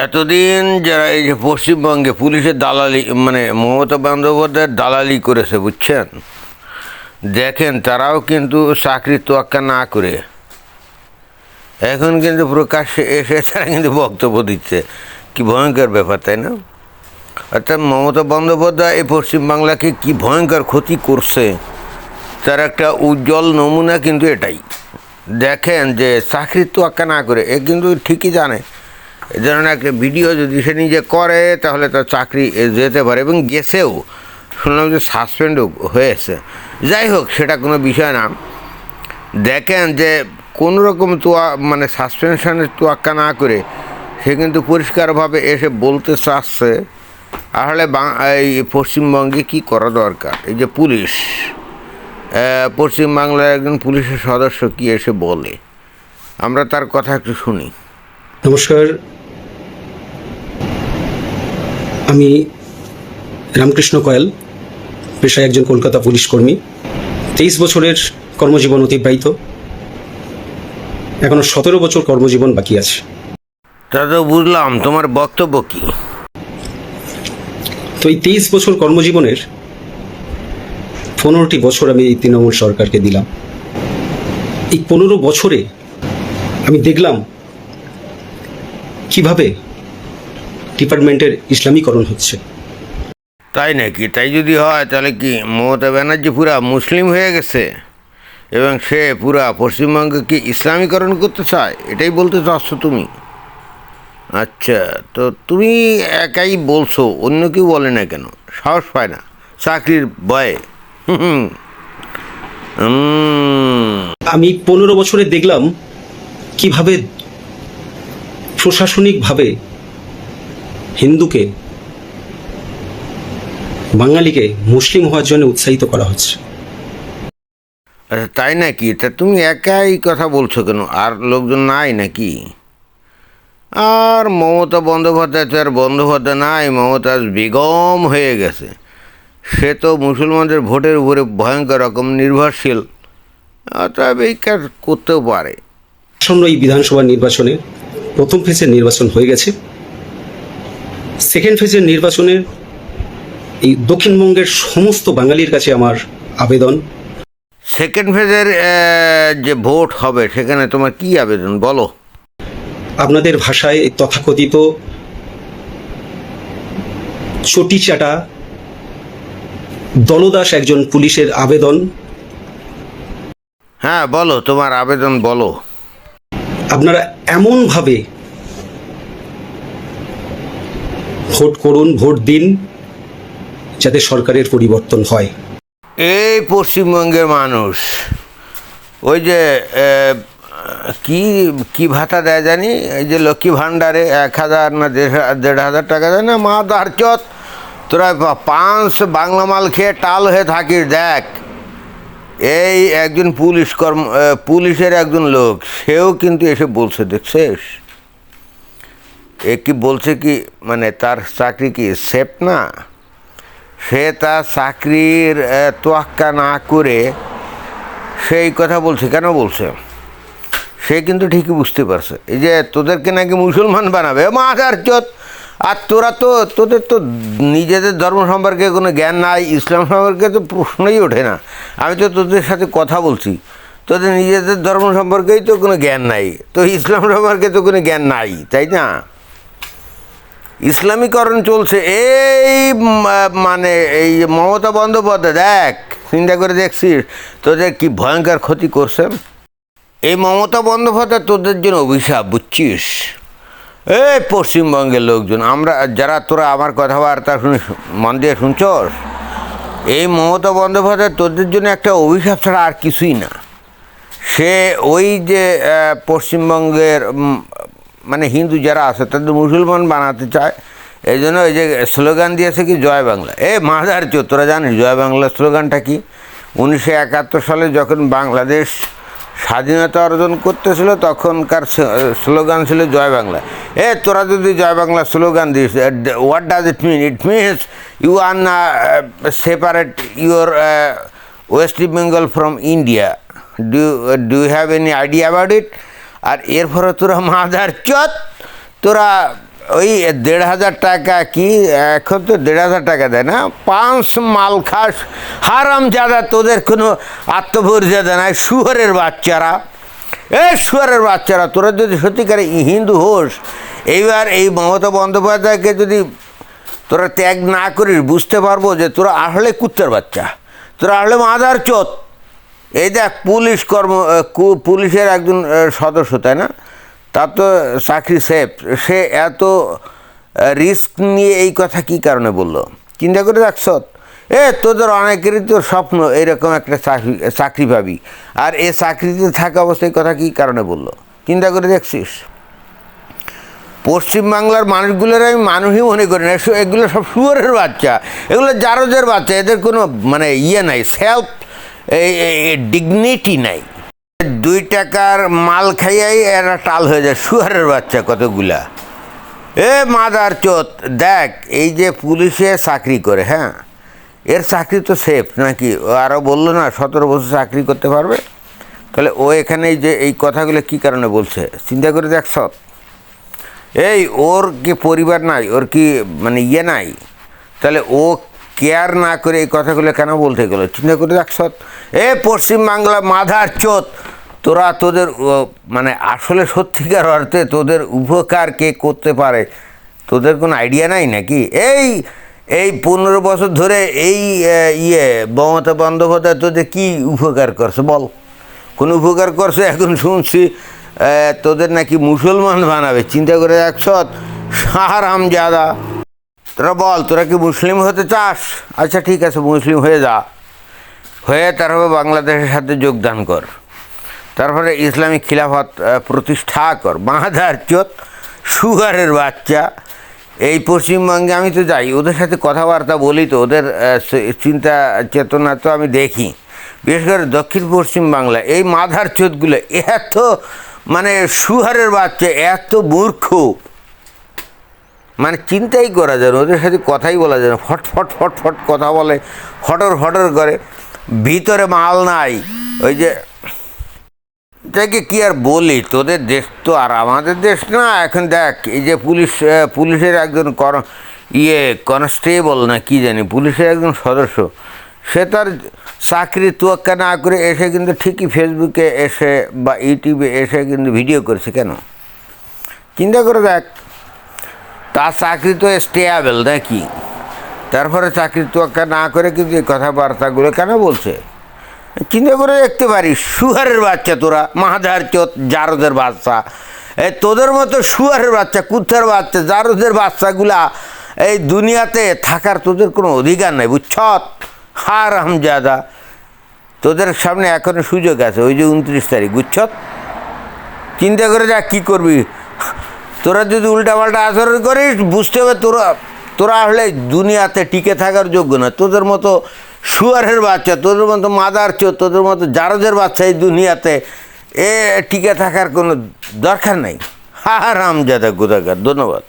এতদিন যারা এই যে পশ্চিমবঙ্গে পুলিশের দালালি মানে মমতা বন্দ্যোপাধ্যায়ের দালালি করেছে বুঝছেন, দেখেন তারাও কিন্তু চাকরির তোয়াক্কা না করে এখন কিন্তু প্রকাশ্যে এসে তারা কিন্তু বক্তব্য দিচ্ছে। কি ভয়ঙ্কর ব্যাপার, তাই না? অর্থাৎ মমতা বন্দ্যোপাধ্যায় এই পশ্চিমবাংলাকে কি ভয়ঙ্কর ক্ষতি করছে তার একটা উজ্জ্বল নমুনা কিন্তু এটাই। দেখেন যে চাকরির তোয়াক্কা না করে এ কিন্তু ঠিকই জানে এ ধরনের একটা ভিডিও যদি সে নিজে করে তাহলে তার চাকরি যেতে পারে, এবং গেছেও, শুনলাম যে সাসপেন্ডও হয়েছে। যাই হোক, সেটা কোনো বিষয় না। দেখেন যে কোনো রকম মানে সাসপেনশনের তোয়াক্কা না করে সে কিন্তু পরিষ্কারভাবে এসে বলতে চাচ্ছে আসলে এই পশ্চিমবঙ্গে কী করা দরকার। এই যে পুলিশ, পশ্চিমবাংলার একজন পুলিশের সদস্য কি এসে বলে, আমরা তার কথা একটু শুনি। নমস্কার, আমি রামকৃষ্ণ কয়াল, পেশায় একজন কলকাতা পুলিশ কর্মী। 23 বছরের কর্মজীবন অতিবাহিত, এখনো 17 বছর কর্মজীবন বাকি আছে। তা তো বুঝলাম, তোমার বক্তব্য কি? তো এই 23 বছর কর্মজীবনের 15টি বছর আমি এই তৃণমূল সরকারকে দিলাম। এই 15 বছরে আমি দেখলাম কিভাবে ডিপার্টমেন্টের ইসলামীকরণ হচ্ছে। তাই নাকি? তাই যদি হয় তাহলে কি মমতা ব্যানার্জি পুরা মুসলিম হয়ে গেছে এবং সে পুরা পশ্চিমবঙ্গকে ইসলামীকরণ করতে চায়, এটাই বলতে চাচ্ছ তুমি? আচ্ছা, তো তুমি একাই বলছো, অন্য কেউ বলে না কেন? সাহস পায় না চাকরির ভয়ে? আমি 15 বছরে দেখলাম কিভাবে প্রশাসনিকভাবে হিন্দুকে, বাঙালিকে মুসলিম হওয়ার জন্য উৎসাহিত করা হচ্ছে। আচ্ছা, তাই নাকি? তা তুমি একাই কথা বলছো কেন? আর লোকজন নাই নাকি? আর মমতা বন্দ্যোপাধ্যায় তো আর বন্দ্যোপাধ্যায় নাই, মমতা বেগম হয়ে গেছে। সে তো মুসলমানদের ভোটের উপরে ভয়ঙ্কর রকম নির্ভরশীল, অতএব এই কাজ করতেও পারে। আসন্ন এই বিধানসভা নির্বাচনে প্রথম ফেজের নির্বাচন হয়ে গেছে। সেকেন্ড ফেজের নির্বাচনের এই দক্ষিণবঙ্গের সমস্ত বাঙালির কাছে আমার আবেদন। সেকেন্ড ফেজের যে ভোট হবে সেখানে তোমার কি আবেদন বলো? আপনাদের ভাষায় এই তথাকথিত চটিচাটা দলদাস একজন পুলিশের আবেদন। হ্যাঁ বলো, তোমার আবেদন বলো। আপনারা এমনভাবে ভোট করুন, ভোট দিন, যাতে সরকারের পরিবর্তন হয়। এই পশ্চিমবঙ্গের মানুষ ওই যে কি কি ভাতা দেয় জানি, এই যে লক্ষ্মী ভাণ্ডারে 1000 না 1500 টাকা দেয় না, মা দারচত তোরা 5 বাংলা মাল খেয়ে টাল হয়ে থাকিস। দেখ, এই একজন পুলিশের একজন লোক, সেও কিন্তু এসে বলছে, দেখছিস এ কি বলছে, কি মানে তার চাকরি কি সেফ না? সে তার চাকরির তোয়াক্কা না করে সেই কথা বলছে। কেন বলছে? সে কিন্তু ঠিকই বুঝতে পারছে এই যে তোদেরকে নাকি মুসলমান বানাবে, মাথার চোত। আর তোদের তো নিজেদের ধর্ম সম্পর্কে কোনো জ্ঞান নাই, ইসলাম সম্পর্কে তো প্রশ্নই ওঠে না। আমি তো তোদের সাথে কথা বলছি, তোদের নিজেদের ধর্ম সম্পর্কেই তো কোনো জ্ঞান নাই, তো ইসলাম সম্পর্কে তো কোনো জ্ঞান নাই, তাই না? ইসলামীকরণ চলছে এই মানে এই মমতা বন্দ্যোপাধ্যায়, দেখ চিন্তা করে দেখছিস তোদের কি ভয়ঙ্কর ক্ষতি করছে। এই মমতা বন্দ্যোপাধ্যায় তোদের জন্য অভিশাপ, বুঝছিস? এই পশ্চিমবঙ্গের লোকজন, আমরা যারা, তোরা আমার কথাবার্তা শুনি, মন দিয়ে শুনছস, এই মমতা বন্দ্যোপাধ্যায় তোদের জন্য একটা অভিশাপ ছাড়া আর কিছুই না। সে ওই যে পশ্চিমবঙ্গের মানে হিন্দু যারা আছে তাদের মুসলমান বানাতে চায়। এই জন্য ওই যে স্লোগান দিয়েছে কি, জয় বাংলা। মাদার চো, তোরা জানিস জয় বাংলা স্লোগানটা কি? 1971 সালে যখন বাংলাদেশ স্বাধীনতা অর্জন করতেছিল তখনকার স্লোগান ছিল জয় বাংলা। তোরা যদি জয় বাংলা স্লোগান দিস, what does it mean? It means you are না separate your West Bengal from India. Do you have any idea about it? আর এরপরে তোরা মাদার চত, তোরা ওই 1,500 টাকা কি এখন তো 1,500 টাকা দেয় না, 5 মাল খাস হারামজাদা, তোদের কোনো আত্মপরিচয় নাই, শুয়োরের বাচ্চারা। শুয়োরের বাচ্চারা, তোরা যদি সত্যিকারে হিন্দু হোস, এইবার এই মমতা বন্দ্যোপাধ্যায়কে যদি তোরা ত্যাগ না করিস, বুঝতে পারবো যে তোরা আসলে কুত্তার বাচ্চা, তোরা আসলে মাদার চোত। এই দেখ, পুলিশের একজন সদস্য, তাই না, তার তো চাকরি সেফ, সে এত রিস্ক নিয়ে এই কথা কী কারণে বললো? চিন্তা করে দেখছ? তোদের অনেকেরই তো স্বপ্ন এইরকম একটা চাকরি পাবি, আর এ চাকরিতে থাকা অবস্থায় কথা কী কারণে বললো? চিন্তা করে দেখছিস? পশ্চিমবাংলার মানুষগুলোর আমি মানুষই মনে করি না, এগুলো সব শুয়োরের বাচ্চা, এগুলো জারজের বাচ্চা, এদের কোনো মানে নাই, সেলফ ডিগনিটি নাই। 2 টাকার মাল খাইয়াই এরা টাল হয়ে যায়, শুয়োরের বাচ্চা কতগুলা। মাদার চোত, দেখ এই যে পুলিশে চাকরি করে, হ্যাঁ, এর চাকরি তো সেফ নাকি? ও আরও বললো না 17 বছর চাকরি করতে পারবে, তাহলে ও এখানে যে এই কথাগুলো কী কারণে বলছে? চিন্তা করে দেখছ? ওর কি পরিবার নাই, ওর কি মানে নাই? তাহলে ও কেয়ার না করে এই কথাগুলো কেন বলতে গেলো? চিন্তা করে দেখছ? পশ্চিমবাংলা মাদার চোত, তোদের মানে আসলে সত্যিকার অর্থে তোদের উপকার কে করতে পারে তোদের কোনো আইডিয়া নাই নাকি? এই 15 বছর ধরে এই মমতা বন্দ্যোপাধ্যায় তোদের কী উপকার করছে বল? কোনো উপকার করছে? এখন শুনছি তোদের নাকি মুসলমান বানাবে। চিন্তা করে দেখছ? হারামজাদা, তোরা বল, তোরা কি মুসলিম হতে চাস? আচ্ছা ঠিক আছে, মুসলিম হয়ে যা, হয়ে তারপরে বাংলাদেশের সাথে যোগদান কর, তারপরে ইসলামিক খিলাফত প্রতিষ্ঠা কর। মাদার চোত, শুগারের বাচ্চা। এই পশ্চিমবঙ্গে আমি তো যাই, ওদের সাথে কথাবার্তা বলি, তো ওদের চিন্তা চেতনা তো আমি দেখি, বিশেষ করে দক্ষিণ পশ্চিম বাংলা এই মাদার চোতগুলো এত মানে শুহারের বাচ্চা, এত মূর্খ, মানে চিন্তাই করা যায় না, ওদের সাথে কথাই বলা যায় না, ফট ফট ফট ফট কথা বলে, ফটর ফটর করে, ভিতরে মাল নাই। ওই যে এটাকে কী আর বলি, তোদের দেশ তো আর আমাদের দেশ না। এখন দেখ, এই যে পুলিশের একজন কনস্টেবল না কি জানি, পুলিশের একজন সদস্য, সে তার চাকরি তোয়াক্কা না করে এসে কিন্তু ঠিকই ফেসবুকে এসে বা ইউটিউবে এসে কিন্তু ভিডিও করেছে। কেন? চিন্তা করে দেখ, তার চাকরি তো স্টেয়াবেল নাকি, তারপরে চাকরি তোয়াক্কা না করে কিন্তু এই কথাবার্তাগুলো কেন বলছে? চিন্তা করে দেখতে পারিস। শুয়ারের বাচ্চা তোরা, মাদার চোত, জারদের বাচ্চা, তোদের মতো শুয়ারের বাচ্চা, কুত্তার বাচ্চা, জারদের বাচ্চাগুলা এই দুনিয়াতে থাকার তোদের কোনো অধিকার নেই, বুঝছ? হারামজাদা, তোদের সামনে এখনো সুযোগ আছে, ওই যে 29 তারিখ, বুঝছ? চিন্তা করে যা কী করবি। তোরা যদি উল্টাপাল্টা আচরণ করিস, বুঝতে হবে তোরা আসলে দুনিয়াতে টিকে থাকার যোগ্য না। তোদের মতো শুয়ারের বাচ্চা, তোদের মতো মাদার চোর, তোদের মতো জারদের বাচ্চা এই দুনিয়াতে টিকে থাকার কোনো দরকার নেই। হারামজাদা কোথাকার। ধন্যবাদ।